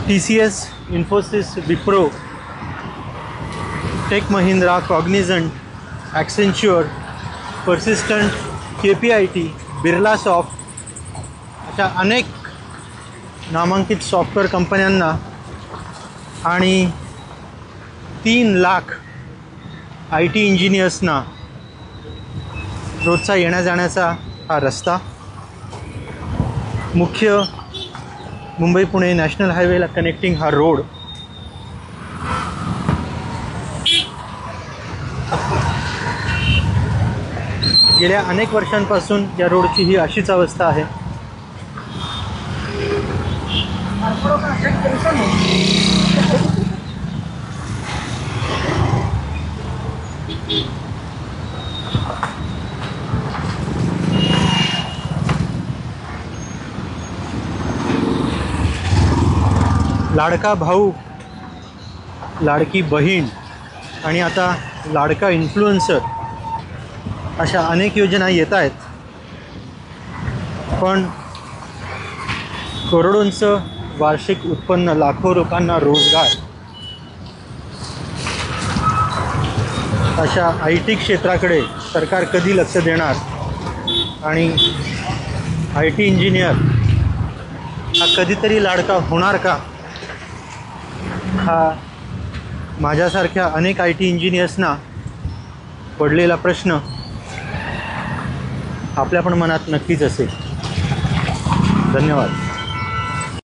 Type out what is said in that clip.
TCS, Infosys, Wipro, Tech Mahindra, Cognizant, Accenture, Persistent, KPIT, Birlasoft अशा अनेक नामांकित सॉफ्टवेअर कंपन्यांना आणि 3 लाख IT इंजिनियर्सना रोजचा येण्या जाण्याचा हा रस्ता, मुख्य मुंबई पुणे नॅशनल हायवेला कनेक्टिंग हा रोड, गेल्या अनेक वर्षांपासून या रोडची ही अशीच अवस्था आहे. लाडका भाऊ, लाडकी बहीण आणि आता लाडका इन्फ्लुएन्सर अशा अनेक योजना येत आहेत, पण करोडोंचं वार्षिक उत्पन्न, लाखो लोकांना रोजगार अशा IT क्षेत्राकडे सरकार कधी लक्ष देणार आणि IT इंजिनियर हा कधीतरी लाडका होणार का, हा माझ्यासारख्या अनेक IT इंजिनियर्सना पडलेला प्रश्न आपल्या पण मनात नक्कीच असेल. धन्यवाद.